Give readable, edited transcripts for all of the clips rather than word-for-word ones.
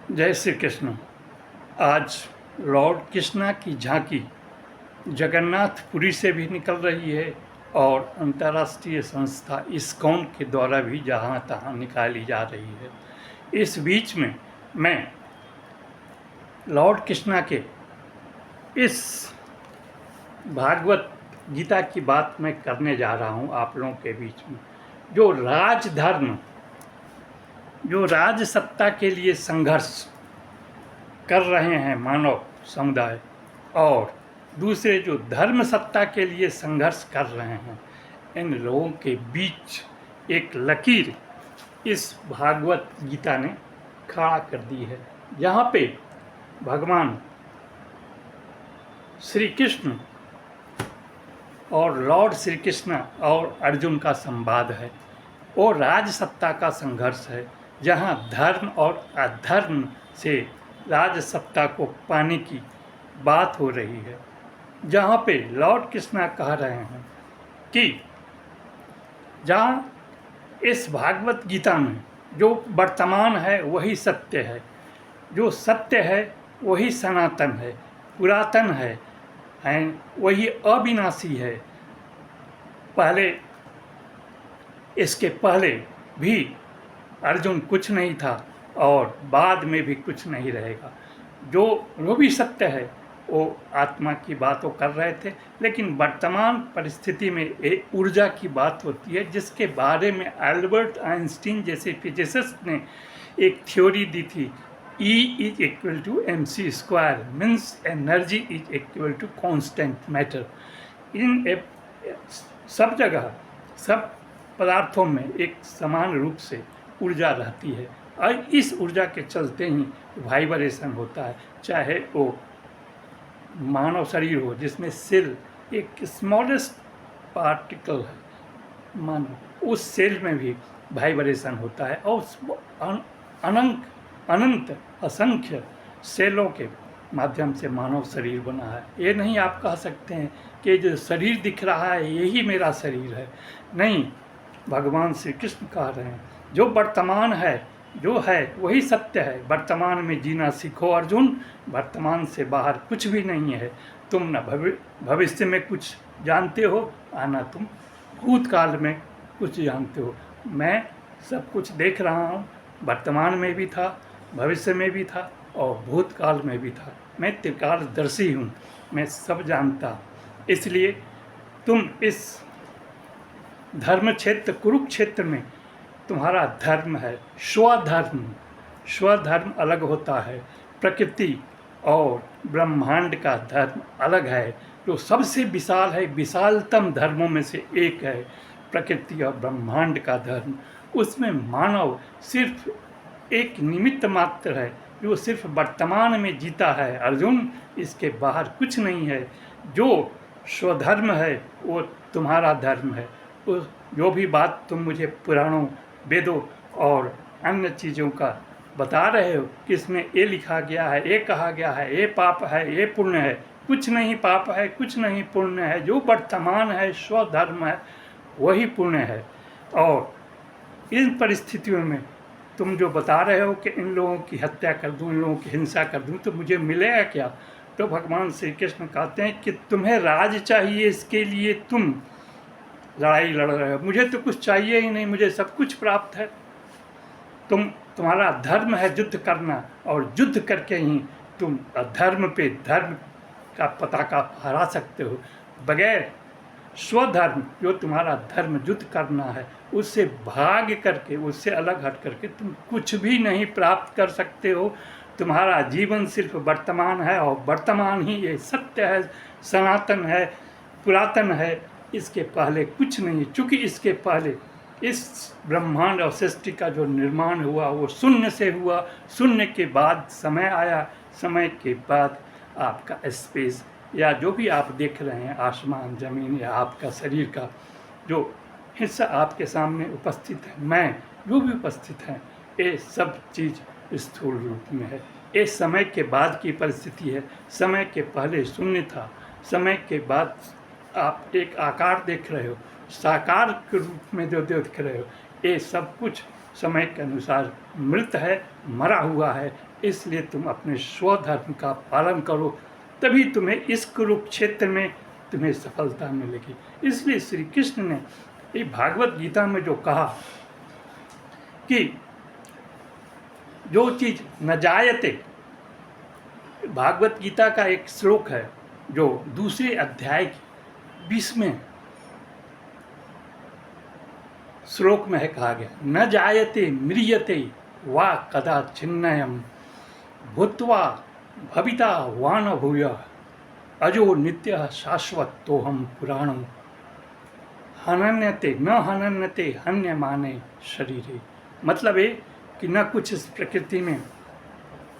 जय श्री कृष्ण। आज लॉर्ड कृष्णा की झांकी जगन्नाथपुरी से भी निकल रही है और अंतर्राष्ट्रीय संस्था इस्कॉन के द्वारा भी जहाँ तहाँ निकाली जा रही है। इस बीच में मैं लॉर्ड कृष्णा के इस भागवत गीता की बात मैं करने जा रहा हूँ आप लोगों के बीच में। जो राज सत्ता के लिए संघर्ष कर रहे हैं मानव समुदाय, और दूसरे जो धर्म सत्ता के लिए संघर्ष कर रहे हैं, इन लोगों के बीच एक लकीर इस भागवत गीता ने खड़ा कर दी है, जहाँ पे भगवान श्री कृष्ण और लॉर्ड श्री कृष्ण और अर्जुन का संवाद है और राज सत्ता का संघर्ष है, जहाँ धर्म और अधर्म से राज सत्ता को पाने की बात हो रही है। जहाँ पे लॉर्ड कृष्णा कह रहे हैं कि जहाँ इस भागवत गीता में जो वर्तमान है वही सत्य है, जो सत्य है वही सनातन है, पुरातन है, वही अविनाशी है। इसके पहले भी अर्जुन कुछ नहीं था और बाद में भी कुछ नहीं रहेगा। जो भी सत्य है वो आत्मा की बात वो कर रहे थे, लेकिन वर्तमान परिस्थिति में एक ऊर्जा की बात होती है, जिसके बारे में अल्बर्ट आइंस्टीन जैसे फिजिसिस्ट ने एक थ्योरी दी थी। E is equal to mc square, means energy is equal to constant matter। सब जगह सब पदार्थों में एक समान रूप से ऊर्जा रहती है और इस ऊर्जा के चलते ही वाइब्रेशन होता है। चाहे वो मानव शरीर हो जिसमें सेल एक स्मॉलेस्ट पार्टिकल है, मानो उस सेल में भी वाइब्रेशन होता है और अनंत असंख्य सेलों के माध्यम से मानव शरीर बना है। ये नहीं आप कह सकते हैं कि जो शरीर दिख रहा है यही मेरा शरीर है, नहीं। भगवान श्री कृष्ण कह रहे हैं जो वर्तमान है जो है वही सत्य है। वर्तमान में जीना सीखो अर्जुन, वर्तमान से बाहर कुछ भी नहीं है। तुम न भविष्य में कुछ जानते हो ना तुम भूतकाल में कुछ जानते हो। मैं सब कुछ देख रहा हूँ, वर्तमान में भी था, भविष्य में भी था और भूतकाल में भी था। मैं त्रिकालदर्शी हूँ, मैं सब जानता। इसलिए तुम इस धर्म क्षेत्र कुरुक्षेत्र में तुम्हारा धर्म है स्वधर्म। स्वधर्म अलग होता है, प्रकृति और ब्रह्मांड का धर्म अलग है, जो सबसे विशाल है, विशालतम धर्मों में से एक है प्रकृति और ब्रह्मांड का धर्म। उसमें मानव सिर्फ एक निमित्त मात्र है, जो सिर्फ वर्तमान में जीता है अर्जुन, इसके बाहर कुछ नहीं है। जो स्वधर्म है वो तुम्हारा धर्म है। जो भी बात तुम मुझे पुराणों, वेदों और अन्य चीज़ों का बता रहे हो कि इसमें ये लिखा गया है, ये कहा गया है, ये पाप है, ये पुण्य है, कुछ नहीं पाप है, कुछ नहीं पुण्य है। जो वर्तमान है स्वधर्म है वही पुण्य है। और इन परिस्थितियों में तुम जो बता रहे हो कि इन लोगों की हत्या कर दूं, इन लोगों की हिंसा कर दूं, तो मुझे मिलेगा क्या? तो भगवान श्री कृष्ण कहते हैं कि तुम्हें राज चाहिए, इसके लिए तुम लड़ाई लड़ रहे हो। मुझे तो कुछ चाहिए ही नहीं, मुझे सब कुछ प्राप्त है। तुम्हारा धर्म है युद्ध करना, और युद्ध करके ही तुम अधर्म पे धर्म का पताका फहरा सकते हो। बगैर स्वधर्म, जो तुम्हारा धर्म युद्ध करना है, उससे भाग करके, उससे अलग हट करके तुम कुछ भी नहीं प्राप्त कर सकते हो। तुम्हारा जीवन सिर्फ वर्तमान है और वर्तमान ही ये सत्य है, सनातन है, पुरातन है। इसके पहले कुछ नहीं, चूँकि इसके पहले इस ब्रह्मांड और सृष्टि का जो निर्माण हुआ वो शून्य से हुआ। शून्य के बाद समय आया, समय के बाद आपका स्पेस या जो भी आप देख रहे हैं, आसमान, ज़मीन या आपका शरीर का जो हिस्सा आपके सामने उपस्थित है, मैं जो भी उपस्थित हैं, ये सब चीज़ स्थूल रूप में है। ये समय के बाद की परिस्थिति है। समय के पहले शून्य था, समय के बाद आप एक आकार देख रहे हो, साकार के रूप में जो देख रहे हो, ये सब कुछ समय के अनुसार मृत है, मरा हुआ है, इसलिए तुम अपने स्वधर्म का पालन करो, तभी तुम्हें इस कुरुक्षेत्र में तुम्हें सफलता मिलेगी। इसलिए श्री कृष्ण ने ये भागवत गीता में जो कहा कि जो चीज़ न जायते, भागवत गीता का एक श्लोक है जो दूसरे अध्याय की 20वें श्लोक में है कहा गया, न जायते म्रियते वा कदा छिन्नयम भूत्वा भविता वा न भूय अजो नित्य शाश्वत तो हम पुराणम हनन्यते न हनन्यते हन्य माने शरीरे। मतलब ये कि न कुछ इस प्रकृति में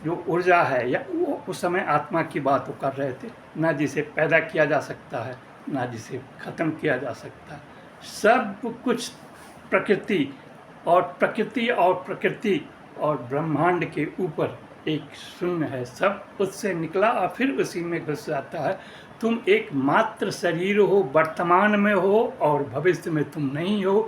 जो ऊर्जा है, या वो उस समय आत्मा की बात वो कर रहे थे, ना जिसे पैदा किया जा सकता है, ना जिसे ख़त्म किया जा सकता है, सब कुछ प्रकृति और ब्रह्मांड के ऊपर एक शून्य है, सब उससे निकला और फिर उसी में घुस जाता है। तुम एक मात्र शरीर हो, वर्तमान में हो और भविष्य में तुम नहीं हो,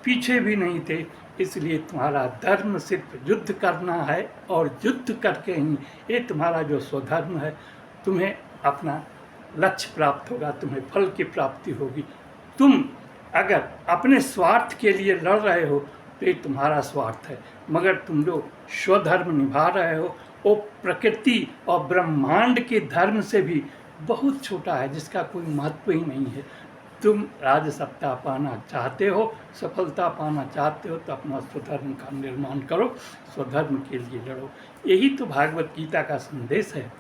पीछे भी नहीं थे। इसलिए तुम्हारा धर्म सिर्फ युद्ध करना है और युद्ध करके ही ये तुम्हारा जो स्वधर्म है, तुम्हें अपना लक्ष्य प्राप्त होगा, तुम्हें फल की प्राप्ति होगी। तुम अगर अपने स्वार्थ के लिए लड़ रहे हो तो ये तुम्हारा स्वार्थ है, मगर तुम जो स्वधर्म निभा रहे हो वो प्रकृति और ब्रह्मांड के धर्म से भी बहुत छोटा है, जिसका कोई महत्व ही नहीं है। तुम राजसत्ता पाना चाहते हो, सफलता पाना चाहते हो, तो अपना स्वधर्म का निर्माण करो, स्वधर्म के लिए लड़ो। यही तो भागवत गीता का संदेश है।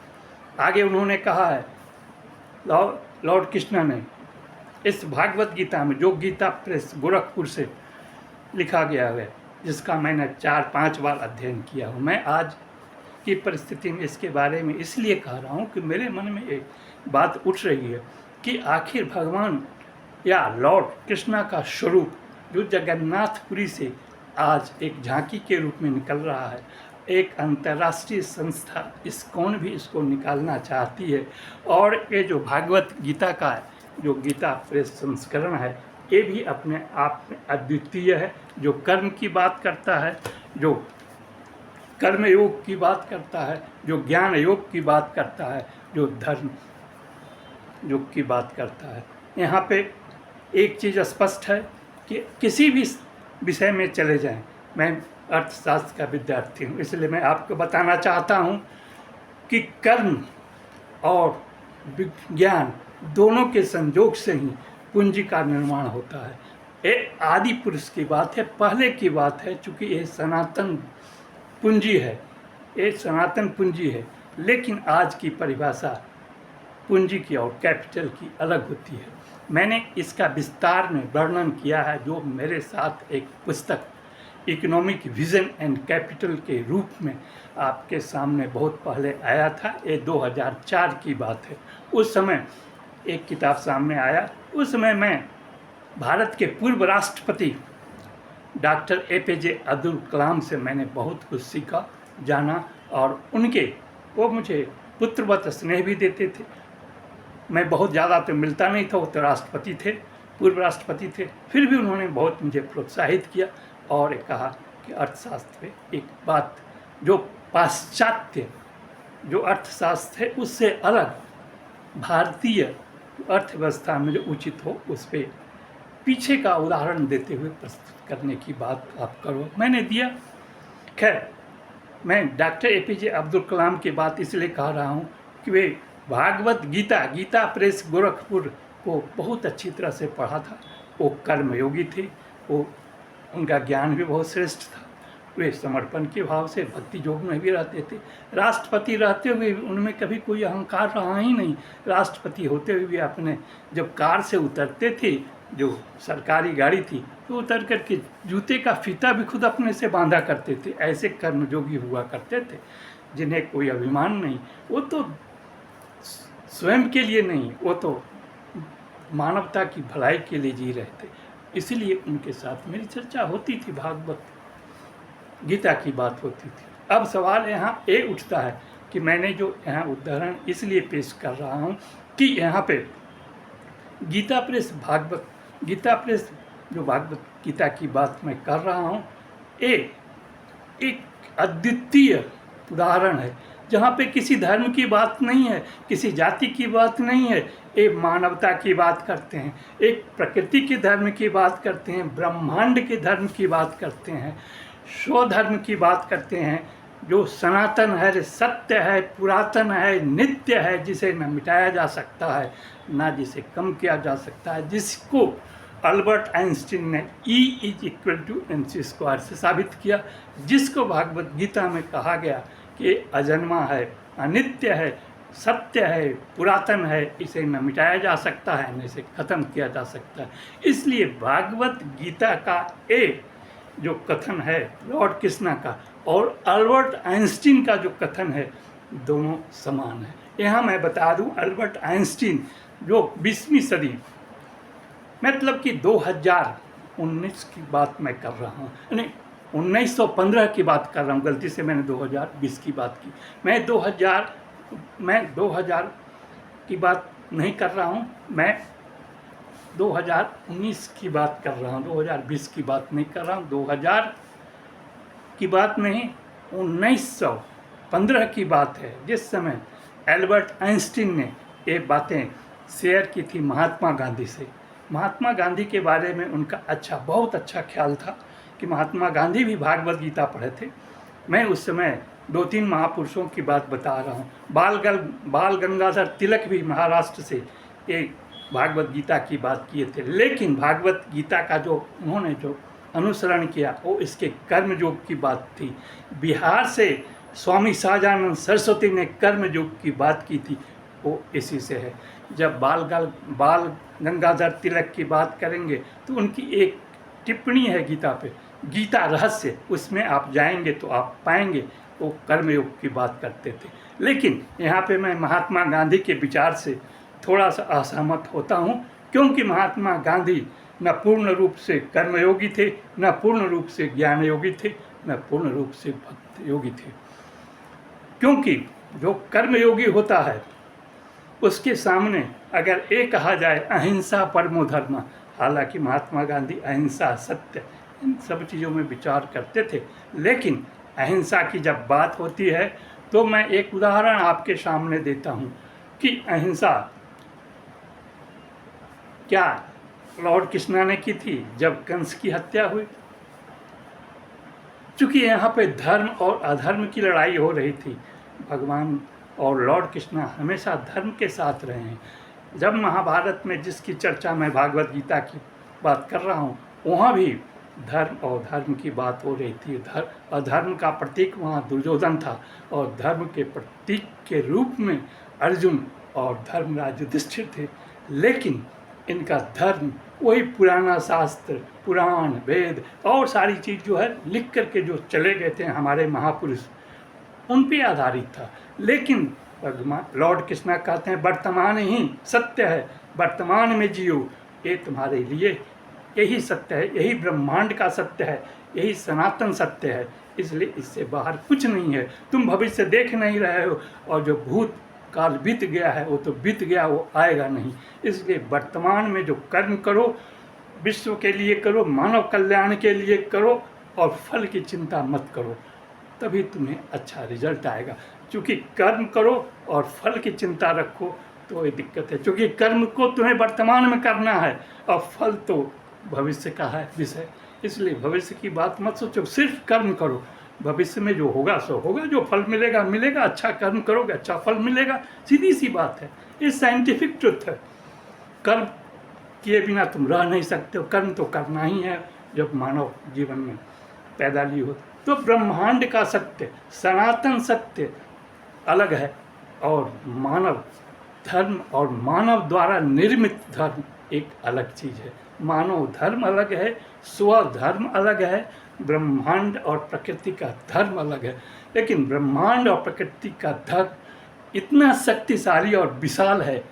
आगे उन्होंने कहा है, लॉर्ड कृष्ण ने इस भागवत गीता में, जो गीता प्रेस गोरखपुर से लिखा गया है, जिसका मैंने 4-5 बार अध्ययन किया हूँ, मैं आज की परिस्थिति में इसके बारे में इसलिए कह रहा हूँ कि मेरे मन में एक बात उठ रही है कि आखिर भगवान या लॉर्ड कृष्णा का स्वरूप जो जगन्नाथपुरी से आज एक झांकी के रूप में निकल रहा है, एक अंतर्राष्ट्रीय संस्था इस्कॉन भी इसको निकालना चाहती है, और ये जो भागवत गीता का जो गीता प्रेस संस्करण है, ये भी अपने आप में अद्वितीय है, जो कर्म की बात करता है, जो कर्म योग की बात करता है, जो ज्ञान योग की बात करता है, जो धर्म योग की बात करता है। यहाँ पे एक चीज़ स्पष्ट है कि किसी भी विषय में चले जाएं, मैं अर्थशास्त्र का विद्यार्थी हूँ, इसलिए मैं आपको बताना चाहता हूँ कि कर्म और विज्ञान दोनों के संयोग से ही पूंजी का निर्माण होता है। ये आदि पुरुष की बात है, पहले की बात है, चूँकि ये सनातन पूंजी है, ये सनातन पूंजी है। लेकिन आज की परिभाषा पूंजी की और कैपिटल की अलग होती है। मैंने इसका विस्तार में वर्णन किया है, जो मेरे साथ एक पुस्तक इकोनॉमिक विजन एंड कैपिटल के रूप में आपके सामने बहुत पहले आया था। ये 2004 की बात है। उस समय एक किताब सामने आया, उस समय मैं भारत के पूर्व राष्ट्रपति डॉक्टर APJ अब्दुल कलाम से मैंने बहुत कुछ सीखा, जाना, और वो मुझे पुत्रवत स्नेह भी देते थे। मैं बहुत ज़्यादा तो मिलता नहीं था, वो तो राष्ट्रपति थे, पूर्व राष्ट्रपति थे, फिर भी उन्होंने बहुत मुझे प्रोत्साहित किया और कहा कि अर्थशास्त्र में एक बात, जो पाश्चात्य जो अर्थशास्त्र है उससे अलग भारतीय अर्थव्यवस्था में जो उचित हो, उस पर पीछे का उदाहरण देते हुए प्रस्तुत करने की बात आप करो। मैंने दिया। खैर, मैं डॉक्टर APJ अब्दुल कलाम की बात इसलिए कह रहा हूँ कि वे भागवत गीता प्रेस गोरखपुर को बहुत अच्छी तरह से पढ़ा था। वो कर्मयोगी थे, वो उनका ज्ञान भी बहुत श्रेष्ठ था। वे समर्पण के भाव से भक्ति योग में भी रहते थे। राष्ट्रपति रहते हुए उनमें कभी कोई अहंकार रहा ही नहीं। राष्ट्रपति होते हुए भी अपने जब कार से उतरते थे, जो सरकारी गाड़ी थी, तो उतर करके जूते का फीता भी खुद अपने से बांधा करते थे। ऐसे कर्मयोगी हुआ करते थे जिन्हें कोई अभिमान नहीं। वो तो स्वयं के लिए नहीं, वो तो मानवता की भलाई के लिए जी रहे थे। इसीलिए उनके साथ मेरी चर्चा होती थी, भागवत गीता की बात होती थी। अब सवाल यहाँ ये उठता है कि मैंने जो यहाँ उदाहरण इसलिए पेश कर रहा हूँ कि यहाँ पे गीता प्रेस जो भागवत गीता की बात मैं कर रहा हूँ, एक अद्वितीय उदाहरण है, जहाँ पे किसी धर्म की बात नहीं है, किसी जाति की बात नहीं है, एक मानवता की बात करते हैं, एक प्रकृति के धर्म की बात करते हैं, ब्रह्मांड के धर्म की बात करते हैं, स्वधर्म की बात करते हैं, जो सनातन है, सत्य है, पुरातन है, नित्य है, जिसे न मिटाया जा सकता है ना जिसे कम किया जा सकता है, जिसको अल्बर्ट आइंस्टीन ने E=mc² से साबित किया, जिसको भागवत गीता में कहा गया कि अजन्मा है, अनित्य है, सत्य है, पुरातन है, इसे न मिटाया जा सकता है न इसे खत्म किया जा सकता है। इसलिए भागवत गीता का जो कथन है लॉर्ड कृष्णा का और अल्बर्ट आइंस्टीन का जो कथन है, दोनों समान है। यहाँ मैं बता दूं, अल्बर्ट आइंस्टीन जो 20वीं सदी, मतलब कि 2019 की बात मैं कर रहा हूँ, नहीं 1915 की बात कर रहा हूँ, गलती से मैंने 2020 की बात की। मैं 2000 की बात नहीं कर रहा हूँ, मैं 2019 की बात कर रहा हूँ, 2020 की बात नहीं कर रहा हूँ, 2000 की बात नहीं, 1915 की बात है, जिस समय एल्बर्ट आइंस्टीन ने ये बातें शेयर की थी महात्मा गांधी से। महात्मा गांधी के बारे में उनका बहुत अच्छा ख्याल था कि महात्मा गांधी भी भागवत गीता पढ़े थे। मैं उस समय 2-3 महापुरुषों की बात बता रहा हूँ। बाल गंगाधर तिलक भी महाराष्ट्र से एक भागवत गीता की बात किए थे, लेकिन भागवत गीता का जो उन्होंने जो अनुसरण किया वो इसके कर्म योग की बात थी। बिहार से स्वामी सहजानंद सरस्वती ने कर्म योग की बात की थी, वो इसी से है। जब बाल गंगाधर तिलक की बात करेंगे तो उनकी एक टिप्पणी है गीता पे, गीता रहस्य, उसमें आप जाएंगे तो आप पाएंगे वो कर्मयोग की बात करते थे। लेकिन यहाँ पे मैं महात्मा गांधी के विचार से थोड़ा सा असहमत होता हूँ, क्योंकि महात्मा गांधी न पूर्ण रूप से कर्मयोगी थे, न पूर्ण रूप से ज्ञान योगी थे, न पूर्ण रूप से भक्त योगी थे। क्योंकि जो कर्मयोगी होता है उसके सामने अगर ये कहा जाए अहिंसा परमो धर्म, हालांकि महात्मा गांधी अहिंसा, सत्य, इन सब चीज़ों में विचार करते थे, लेकिन अहिंसा की जब बात होती है तो मैं एक उदाहरण आपके सामने देता हूँ कि अहिंसा क्या लॉर्ड कृष्णा ने की थी जब कंस की हत्या हुई। चूँकि यहाँ पे धर्म और अधर्म की लड़ाई हो रही थी, भगवान और लॉर्ड कृष्णा हमेशा धर्म के साथ रहे हैं। जब महाभारत में जिसकी चर्चा मैं भागवत गीता की बात कर रहा हूँ, वहाँ भी धर्म और धर्म की बात हो रही थी। अधर्म का प्रतीक वहाँ दुर्योधन था और धर्म के प्रतीक के रूप में अर्जुन और धर्मराज युधिष्ठिर थे। लेकिन इनका धर्म वही पुराना शास्त्र, पुराण, वेद और सारी चीज़ जो है लिख करके जो चले गए थे हमारे महापुरुष, उन पे आधारित था। लेकिन लॉर्ड कृष्णा कहते हैं वर्तमान ही सत्य है, वर्तमान में जियो, ये तुम्हारे लिए यही सत्य है, यही ब्रह्मांड का सत्य है, यही सनातन सत्य है, इसलिए इससे बाहर कुछ नहीं है। तुम भविष्य देख नहीं रहे हो और जो भूत काल बीत गया है वो तो बीत गया, वो आएगा नहीं। इसलिए वर्तमान में जो कर्म करो, विश्व के लिए करो, मानव कल्याण के लिए करो और फल की चिंता मत करो, तभी तुम्हें अच्छा रिजल्ट आएगा। क्योंकि कर्म करो और फल की चिंता रखो तो ये दिक्कत है, क्योंकि कर्म को तुम्हें वर्तमान में करना है और फल तो भविष्य का है विषय। इसलिए भविष्य की बात मत सोचो, सिर्फ कर्म करो, भविष्य में जो होगा सो होगा, जो फल मिलेगा मिलेगा, अच्छा कर्म करोगे अच्छा फल मिलेगा, सीधी सी बात है, ये साइंटिफिक ट्रुथ है। कर्म किए बिना तुम रह नहीं सकते हो, कर्म तो करना ही है जब मानव जीवन में पैदा ली हो। तो ब्रह्मांड का सत्य, सनातन सत्य अलग है और मानव धर्म और मानव द्वारा निर्मित धर्म एक अलग चीज़ है। मानव धर्म अलग है, स्वधर्म अलग है, ब्रह्मांड और प्रकृति का धर्म अलग है। लेकिन ब्रह्मांड और प्रकृति का धर्म इतना शक्तिशाली और विशाल है,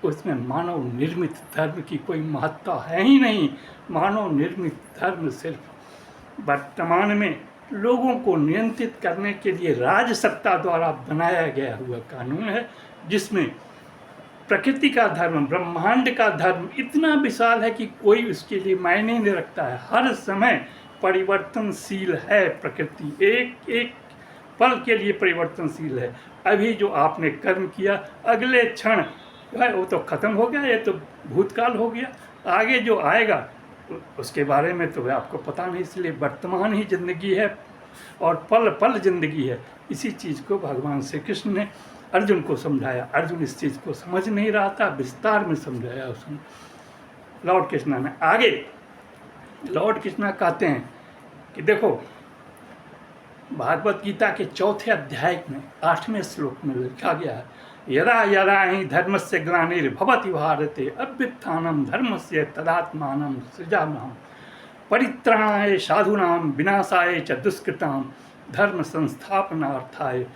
उसमें मानव निर्मित धर्म की कोई महत्ता है ही नहीं। मानव निर्मित धर्म सिर्फ वर्तमान में लोगों को नियंत्रित करने के लिए राज सत्ता द्वारा बनाया गया हुआ कानून है, जिसमें प्रकृति का धर्म, ब्रह्मांड का धर्म इतना विशाल है कि कोई उसके लिए मायने नहीं रखता है। हर समय परिवर्तनशील है प्रकृति, एक एक पल के लिए परिवर्तनशील है। अभी जो आपने कर्म किया अगले क्षण वो तो खत्म हो गया, ये तो भूतकाल हो गया। आगे जो आएगा उसके बारे में तो आपको पता नहीं, इसलिए वर्तमान ही जिंदगी है और पल पल जिंदगी है। इसी चीज़ को भगवान श्री कृष्ण ने अर्जुन को समझाया। अर्जुन इस चीज़ को समझ नहीं रहा था, विस्तार में समझाया उसने लॉर्ड कृष्णा ने। आगे लॉर्ड कृष्णा कहते हैं कि देखो भागवत गीता के 4थे अध्याय में 8वें श्लोक में लिखा गया है, यदा यदा हि धर्मस्य ग्लानिर्भवति भारते अभ्युत्थानं धर्मस्य तदात्मानं सृजाम्यहम् परित्राणाय साधूनां विनाशाय च दुष्कृतां धर्म संस्थापनार्थाय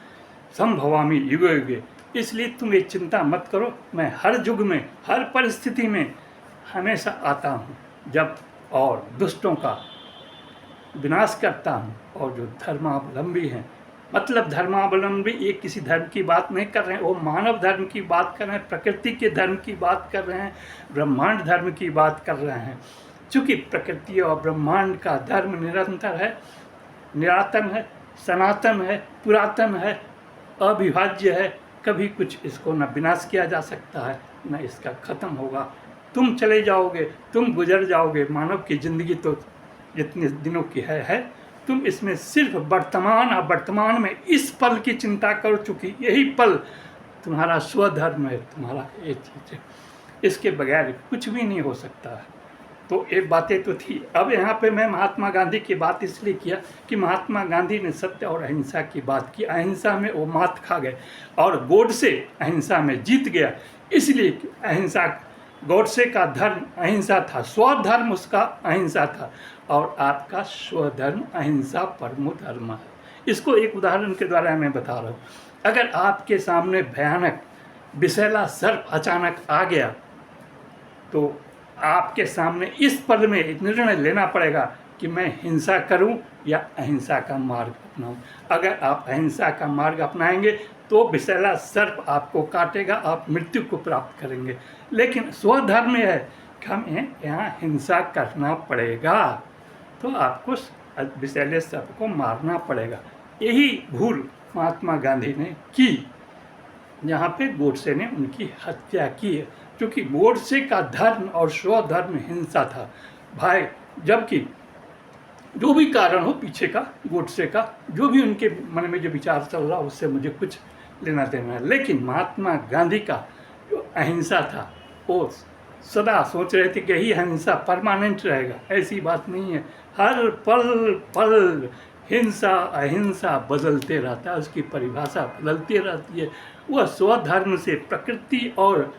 संभवामि युगे युगे। इसलिए तुम ये चिंता मत करो, मैं हर युग में हर परिस्थिति में हमेशा आता हूँ जब और दुष्टों का विनाश करता हूँ, और जो धर्मावलंबी हैं, मतलब धर्मावलंबी ये किसी धर्म की बात नहीं कर रहे हैं, वो मानव धर्म की बात कर रहे हैं, प्रकृति के धर्म की बात कर रहे हैं, ब्रह्मांड धर्म की बात कर रहे हैं। चूँकि प्रकृति और ब्रह्मांड का धर्म निरंतर है, निरातन है, सनातन है, पुरातन है, अविभाज्य है, कभी कुछ इसको न विनाश किया जा सकता है न इसका खत्म होगा। तुम चले जाओगे, तुम गुजर जाओगे, मानव की ज़िंदगी तो जितने दिनों की है, तुम इसमें सिर्फ वर्तमान और वर्तमान में इस पल की चिंता करो, चूँकि यही पल तुम्हारा स्वधर्म है, तुम्हारा ये चीज़ है, इसके बगैर कुछ भी नहीं हो सकता है। तो एक बातें तो थी। अब यहाँ पे मैं महात्मा गांधी की बात इसलिए किया कि महात्मा गांधी ने सत्य और अहिंसा की बात की। अहिंसा में वो मात खा गए और गोडसे अहिंसा में जीत गया, इसलिए अहिंसा, गोडसे का धर्म अहिंसा था, स्वधर्म उसका अहिंसा था, और आपका स्वधर्म अहिंसा परमो धर्म है। इसको एक उदाहरण के द्वारा मैं बता रहा हूँ। अगर आपके सामने भयानक विषैला सर्प अचानक आ गया तो आपके सामने इस पल में निर्णय लेना पड़ेगा कि मैं हिंसा करूं या अहिंसा का मार्ग अपनाऊं। अगर आप अहिंसा का मार्ग अपनाएंगे तो विषैला सर्प आपको काटेगा, आप मृत्यु को प्राप्त करेंगे। लेकिन स्वधर्म में है कि हमें यहाँ हिंसा करना पड़ेगा, तो आपको विषैले सर्प को मारना पड़ेगा। यही भूल महात्मा गांधी ने की, यहाँ पे गोडसे ने उनकी हत्या की है, क्योंकि गोडसे का धर्म और स्वधर्म हिंसा था भाई। जबकि जो भी कारण हो पीछे का, गोडसे का जो भी उनके मन में जो विचार चल रहा उससे मुझे कुछ लेना देना है, लेकिन महात्मा गांधी का जो अहिंसा था वो सदा सोच रहे थे कि यही अहिंसा परमानेंट रहेगा। ऐसी बात नहीं है, हर पल पल हिंसा अहिंसा बदलते रहता है, उसकी परिभाषा बदलती रहती है। वह स्वधर्म से, प्रकृति और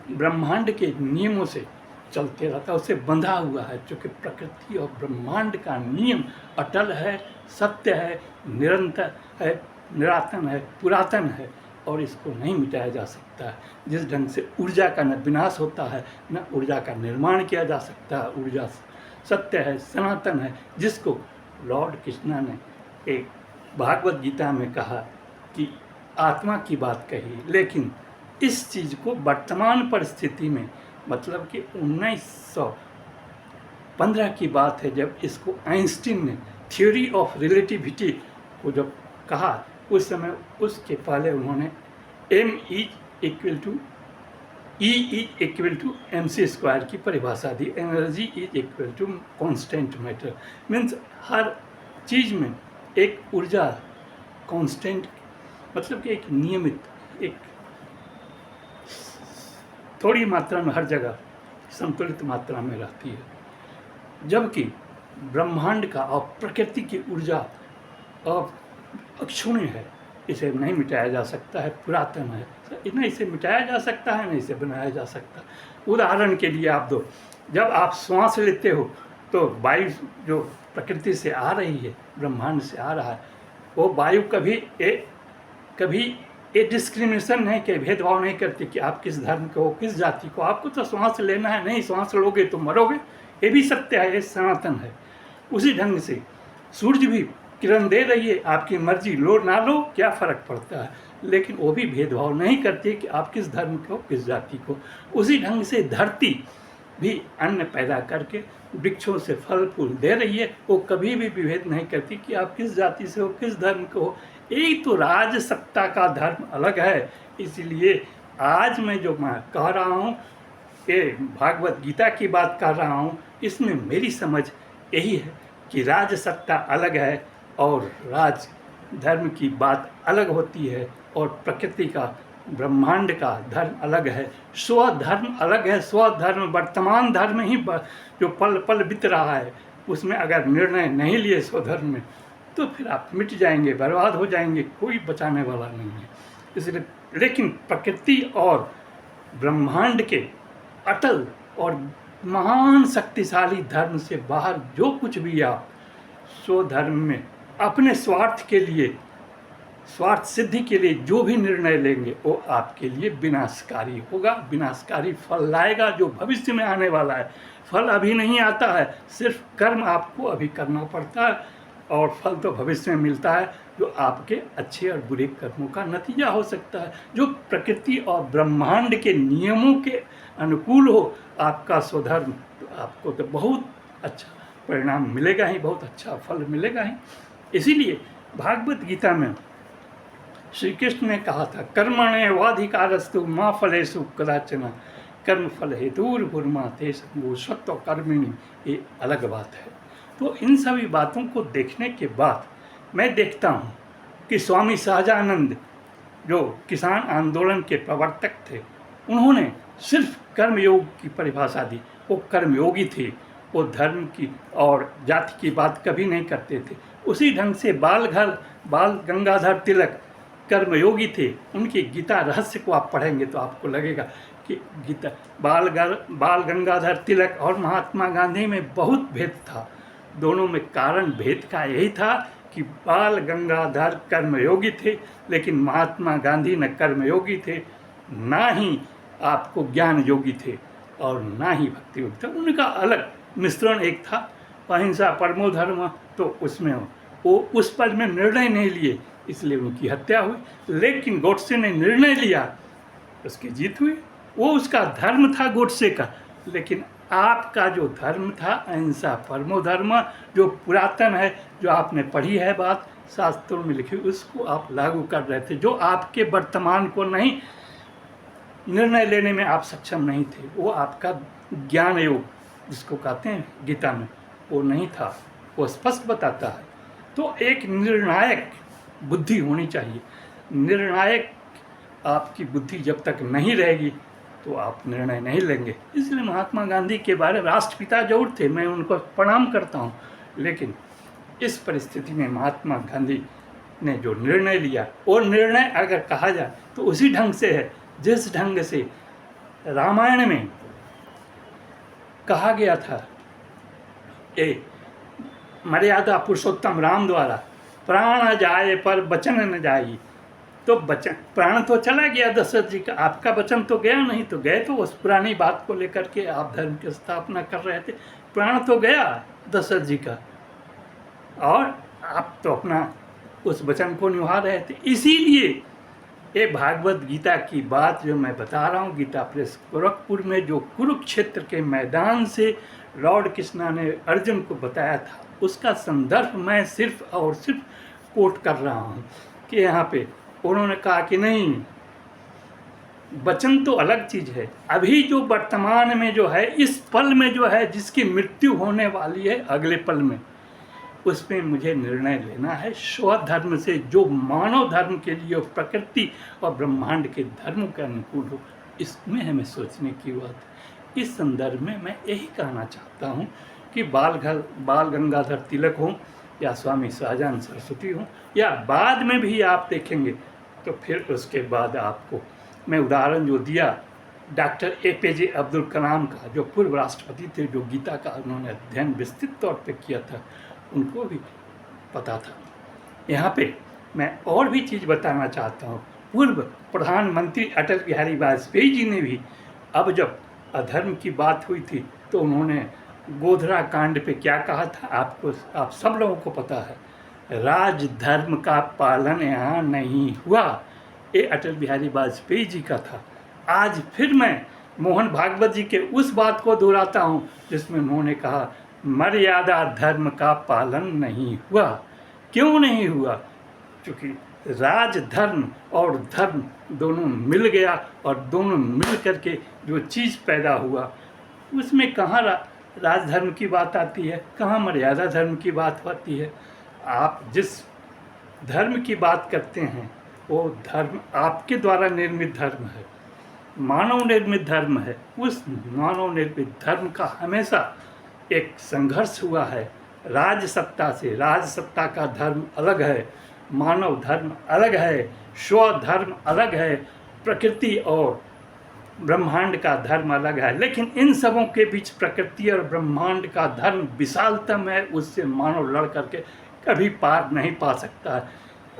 ब्रह्मांड के नियमों से चलते रहता है, उससे बंधा हुआ है, क्योंकि प्रकृति और ब्रह्मांड का नियम अटल है, सत्य है, निरंतर है, निरातन है, पुरातन है, और इसको नहीं मिटाया जा सकता है। जिस ढंग से ऊर्जा का न विनाश होता है न ऊर्जा का निर्माण किया जा सकता है। ऊर्जा सत्य है, सनातन है, जिसको लॉर्ड कृष्णा ने एक भागवत गीता में कहा कि आत्मा की बात कही। लेकिन इस चीज़ को वर्तमान परिस्थिति में, मतलब कि 1915 की बात है जब इसको आइंस्टीन ने थ्योरी ऑफ रिलेटिविटी को जब कहा, उस समय उसके पहले उन्होंने E=mc² की परिभाषा दी। Energy is constant matter, means हर चीज़ में एक ऊर्जा कांस्टेंट, मतलब कि एक नियमित, एक थोड़ी मात्रा में हर जगह संतुलित मात्रा में रहती है। जबकि ब्रह्मांड का और प्रकृति की ऊर्जा अक्षुण्य है, इसे नहीं मिटाया जा सकता है, पुरातन है, न इसे मिटाया जा सकता है न इसे बनाया जा सकता। उदाहरण के लिए आप दो, जब आप श्वास लेते हो तो वायु जो प्रकृति से आ रही है, ब्रह्मांड से आ रहा है, वो वायु कभी डिस्क्रिमिनेशन नहीं, कि भेदभाव नहीं करती कि आप किस धर्म के हो, किस जाति को, आपको तो श्वास लेना है, नहीं श्वास लोगे तो मरोगे। ये भी सत्य है, ये सनातन है। उसी ढंग से सूर्य भी किरण दे रही है, आपकी मर्जी, लो ना लो क्या फ़र्क पड़ता है, लेकिन वो भी भेदभाव नहीं करती कि आप किस धर्म के हो, किस जाति को। उसी ढंग से धरती भी अन्न पैदा करके वृक्षों से फल फूल दे रही है। वो कभी भी विभेद नहीं करती कि आप किस जाति से हो, किस धर्म के हो। एक तो राजसत्ता का धर्म अलग है। इसलिए आज मैं जो मैं कह रहा हूँ, ये भागवत गीता की बात कर रहा हूँ, इसमें मेरी समझ यही है कि राजसत्ता अलग है और राज धर्म की बात अलग होती है, और प्रकृति का, ब्रह्मांड का धर्म अलग है, स्वधर्म अलग है। स्वधर्म वर्तमान धर्म ही जो पल पल बीत रहा है, उसमें अगर निर्णय नहीं लिए स्वधर्म में, तो फिर आप मिट जाएंगे, बर्बाद हो जाएंगे, कोई बचाने वाला नहीं है। इसलिए लेकिन प्रकृति और ब्रह्मांड के अटल और महान शक्तिशाली धर्म से बाहर जो कुछ भी आप स्वधर्म में अपने स्वार्थ के लिए, स्वार्थ सिद्धि के लिए जो भी निर्णय लेंगे, वो आपके लिए विनाशकारी होगा, विनाशकारी फल लाएगा, जो भविष्य में आने वाला है। फल अभी नहीं आता है, सिर्फ कर्म आपको अभी करना पड़ता है, और फल तो भविष्य में मिलता है, जो आपके अच्छे और बुरे कर्मों का नतीजा हो सकता है, जो प्रकृति और ब्रह्मांड के नियमों के अनुकूल हो आपका स्वधर्म, तो आपको तो बहुत अच्छा परिणाम मिलेगा ही, बहुत अच्छा फल मिलेगा ही। इसीलिए भागवत गीता में श्री कृष्ण ने कहा था, कर्मण्येवाधिकारस्तु मा फलेषु कदाचन कर्म फल हेतुर्भुर्मा ते संगो सत्व कर्मिणी। ये अलग बात है। तो इन सभी बातों को देखने के बाद मैं देखता हूँ कि स्वामी सहजानंद जो किसान आंदोलन के प्रवर्तक थे, उन्होंने सिर्फ कर्मयोग की परिभाषा दी। वो कर्मयोगी थे, वो धर्म की और जाति की बात कभी नहीं करते थे। उसी ढंग से बाल गंगाधर तिलक कर्मयोगी थे। उनकी गीता रहस्य को आप पढ़ेंगे तो आपको लगेगा कि गीता बाल गंगाधर तिलक और महात्मा गांधी में बहुत भेद था। दोनों में कारण भेद का यही था कि बाल गंगाधर कर्मयोगी थे, लेकिन महात्मा गांधी न कर्मयोगी थे, ना ही आपको ज्ञान योगी थे, और ना ही भक्ति योगी थे। उनका अलग मिश्रण एक था, अहिंसा परमो धर्म, तो उसमें वो उस पर में निर्णय नहीं लिए, इसलिए उनकी हत्या हुई। लेकिन गोडसे ने निर्णय लिया, उसकी जीत हुई। वो उसका धर्म था गोडसे का, लेकिन आपका जो धर्म था अहिंसा परमो धर्म, जो पुरातन है, जो आपने पढ़ी है बात शास्त्रों में लिखी, उसको आप लागू कर रहे थे। जो आपके वर्तमान को नहीं निर्णय लेने में आप सक्षम नहीं थे, वो आपका ज्ञान योग जिसको कहते हैं गीता में, वो नहीं था। वो स्पष्ट बताता है। तो एक निर्णायक बुद्धि होनी चाहिए। निर्णायक आपकी बुद्धि जब तक नहीं रहेगी तो आप निर्णय नहीं लेंगे। इसलिए महात्मा गांधी के बारे में राष्ट्रपिता जरूर थे, मैं उनको प्रणाम करता हूँ, लेकिन इस परिस्थिति में महात्मा गांधी ने जो निर्णय लिया, वो निर्णय अगर कहा जाए तो उसी ढंग से है जिस ढंग से रामायण में कहा गया था, ए मर्यादा पुरुषोत्तम राम द्वारा, प्राण जाए पर वचन न जाई। तो वचन, प्राण तो चला गया दशरथ जी का, आपका वचन तो गया नहीं। तो गए तो उस पुरानी बात को लेकर के आप धर्म की स्थापना कर रहे थे, प्राण तो गया दशरथ जी का, और आप तो अपना उस वचन को निभा रहे थे। इसीलिए ये भागवत गीता की बात जो मैं बता रहा हूँ, गीता प्रेस गोरखपुर में जो कुरुक्षेत्र के मैदान से लॉर्ड कृष्णा ने अर्जुन को बताया था, उसका संदर्भ मैं सिर्फ और सिर्फ कोट कर रहा हूँ कि यहाँ पे उन्होंने कहा कि नहीं, वचन तो अलग चीज़ है। अभी जो वर्तमान में जो है, इस पल में जो है, जिसकी मृत्यु होने वाली है अगले पल में, उसमें मुझे निर्णय लेना है स्वधर्म से, जो मानव धर्म के लिए, प्रकृति और ब्रह्मांड के धर्म के अनुकूल हो। इसमें हमें सोचने की बात। इस संदर्भ में मैं यही कहना चाहता हूँ कि बाल गंगाधर तिलक हो या स्वामी सहजानंद सरस्वती हो, या बाद में भी आप देखेंगे तो फिर उसके बाद आपको मैं उदाहरण जो दिया डॉक्टर APJ अब्दुल कलाम का, जो पूर्व राष्ट्रपति थे, जो गीता का उन्होंने अध्ययन विस्तृत तौर पे किया था, उनको भी पता था। यहाँ पे मैं और भी चीज़ बताना चाहता हूँ। पूर्व प्रधानमंत्री अटल बिहारी वाजपेयी जी ने भी, अब जब अधर्म की बात हुई थी, तो उन्होंने गोधरा कांड पे क्या कहा था, आप सब लोगों को पता है। राजधर्म का पालन यहाँ नहीं हुआ, ये अटल बिहारी वाजपेयी जी का था। आज फिर मैं मोहन भागवत जी के उस बात को दोहराता हूँ जिसमें उन्होंने कहा मर्यादा धर्म का पालन नहीं हुआ। क्यों नहीं हुआ? क्योंकि राज धर्म और धर्म दोनों मिल गया और दोनों मिल करके जो चीज़ पैदा हुआ उसमें कहाँ राजधर्म की बात आती है, कहाँ मर्यादा धर्म की बात होती है। आप जिस धर्म की बात करते हैं वो धर्म आपके द्वारा निर्मित धर्म है, मानव निर्मित धर्म है। उस मानव निर्मित धर्म का हमेशा एक संघर्ष हुआ है राज सत्ता से। राज सत्ता का धर्म अलग है, मानव धर्म अलग है, स्वधर्म अलग है, प्रकृति और ब्रह्मांड का धर्म अलग है। लेकिन इन सबों के बीच प्रकृति और ब्रह्मांड का धर्म विशालतम है, उससे मानव लड़ करके कभी पार नहीं पा सकता है।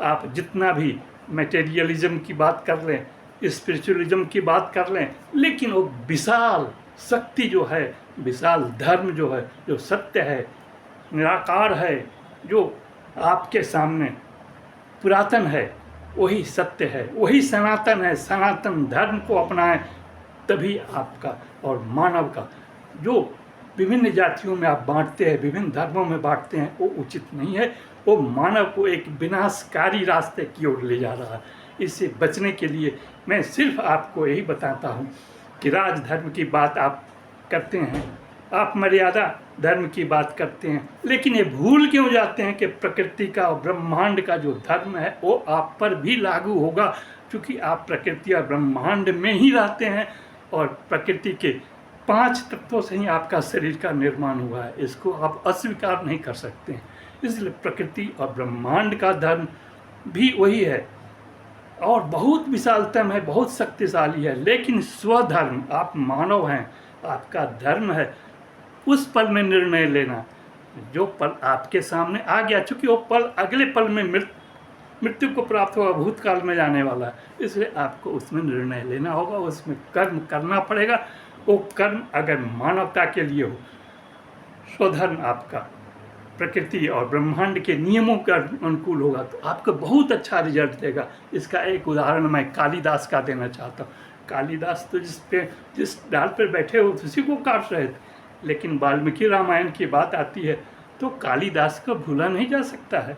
आप जितना भी मटेरियलिज्म की बात कर लें, स्पिरिचुअलिज्म की बात कर लें, लेकिन वो विशाल शक्ति जो है, विशाल धर्म जो है, जो सत्य है, निराकार है, जो आपके सामने पुरातन है, वही सत्य है, वही सनातन है। सनातन धर्म को अपनाएं तभी आपका और मानव का जो विभिन्न जातियों में आप बांटते हैं, विभिन्न धर्मों में बांटते हैं, वो उचित नहीं है। वो मानव को एक विनाशकारी रास्ते की ओर ले जा रहा है। इससे बचने के लिए मैं सिर्फ आपको यही बताता हूँ कि राजधर्म की बात आप करते हैं, आप मर्यादा धर्म की बात करते हैं, लेकिन ये भूल क्यों जाते हैं कि प्रकृति का और ब्रह्मांड का जो धर्म है वो आप पर भी लागू होगा, क्योंकि आप प्रकृति और ब्रह्मांड में ही रहते हैं और प्रकृति के 5 तत्वों से ही आपका शरीर का निर्माण हुआ है। इसको आप अस्वीकार नहीं कर सकते हैं। इसलिए प्रकृति और ब्रह्मांड का धर्म भी वही है और बहुत विशालतम है, बहुत शक्तिशाली है। लेकिन स्वधर्म, आप मानव हैं, आपका धर्म है उस पल में निर्णय लेना। जो पल आपके सामने आ गया, चूँकि वो पल अगले पल में मृत्यु को प्राप्त होगा, भूतकाल में जाने वाला है, इसलिए आपको उसमें निर्णय लेना होगा, उसमें कर्म करना पड़ेगा। वो कर्म अगर मानवता के लिए हो, स्वधर्म आपका प्रकृति और ब्रह्मांड के नियमों के अनुकूल होगा तो आपको बहुत अच्छा रिजल्ट देगा। इसका एक उदाहरण मैं कालिदास का देना चाहता हूँ। कालिदास तो जिस डाल पर बैठे हो उसी को काट रहे थे, लेकिन वाल्मीकि रामायण की बात आती है तो कालिदास को भूला नहीं जा सकता है।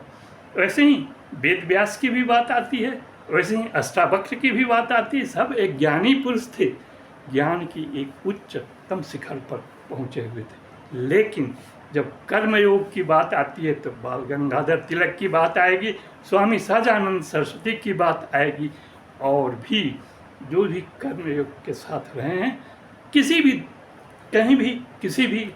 वैसे ही वेद व्यास की भी बात आती है, वैसे ही अष्टावक्र की भी बात आती है। सब एक ज्ञानी पुरुष थे, ज्ञान की एक उच्चतम शिखर पर पहुँचे हुए थे। लेकिन जब कर्मयोग की बात आती है तो बाल गंगाधर तिलक की बात आएगी, स्वामी सहजानंद सरस्वती की बात आएगी, और भी जो भी कर्मयोग के साथ रहे हैं, किसी भी कहीं भी किसी भी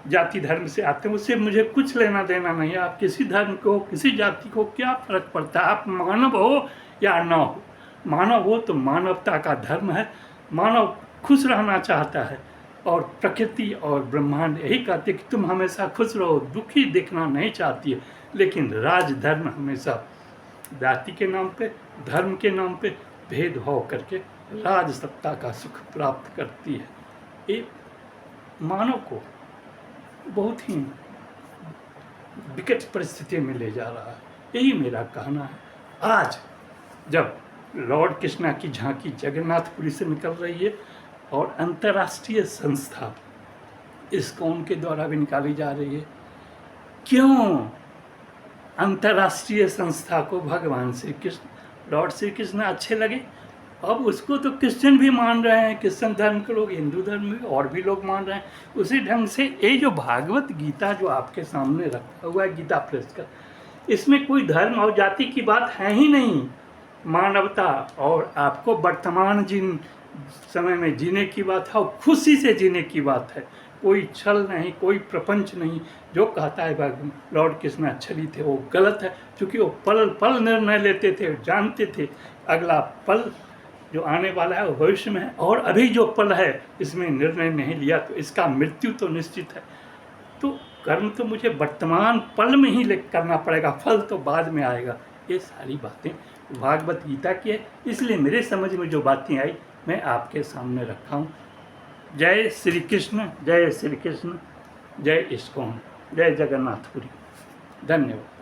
जाति धर्म से आते हैं, उससे मुझे कुछ लेना देना नहीं है। आप किसी धर्म को, किसी जाति को क्या फ़र्क पड़ता है? आप मानव हो या न हो। मानव हो तो मानवता का धर्म है, मानव खुश रहना चाहता है और प्रकृति और ब्रह्मांड यही कहते कि तुम हमेशा खुश रहो, दुखी देखना नहीं चाहती है। लेकिन राजधर्म हमेशा जाति के नाम पे, धर्म के नाम पे भेदभाव करके राज सत्ता का सुख प्राप्त करती है। ये मानव को बहुत ही विकट परिस्थिति में ले जा रहा है। यही मेरा कहना है। आज जब लॉर्ड कृष्णा की झांकी जगन्नाथपुरी से निकल रही है और अंतर्राष्ट्रीय संस्था इस्कॉन के द्वारा भी निकाली जा रही है, क्यों अंतर्राष्ट्रीय संस्था को भगवान श्री कृष्ण, लॉर्ड श्री कृष्ण अच्छे लगे? अब उसको तो क्रिश्चियन भी मान रहे हैं, क्रिश्चियन धर्म के लोग, हिंदू धर्म में और भी लोग मान रहे हैं। उसी ढंग से ये जो भागवत गीता जो आपके सामने रखा हुआ है, गीता प्रेस का, इसमें कोई धर्म और जाति की बात है ही नहीं। मानवता और आपको वर्तमान जिन समय में जीने की बात है और खुशी से जीने की बात है। कोई छल नहीं, कोई प्रपंच नहीं। जो कहता है लॉर्ड कृष्ण छली थे वो गलत है, क्योंकि वो पल पल निर्णय लेते थे, जानते थे अगला पल जो आने वाला है वो भविष्य में है, और अभी जो पल है इसमें निर्णय नहीं लिया तो इसका मृत्यु तो निश्चित है। तो कर्म तो मुझे वर्तमान पल में ही करना पड़ेगा, फल तो बाद में आएगा। ये सारी बातें भागवत गीता की है, इसलिए मेरे समझ में जो बातें आई मैं आपके सामने रखा हूँ। जय श्री कृष्ण, जय श्री कृष्ण, जय इस्कॉन, जय जगन्नाथपुरी। धन्यवाद।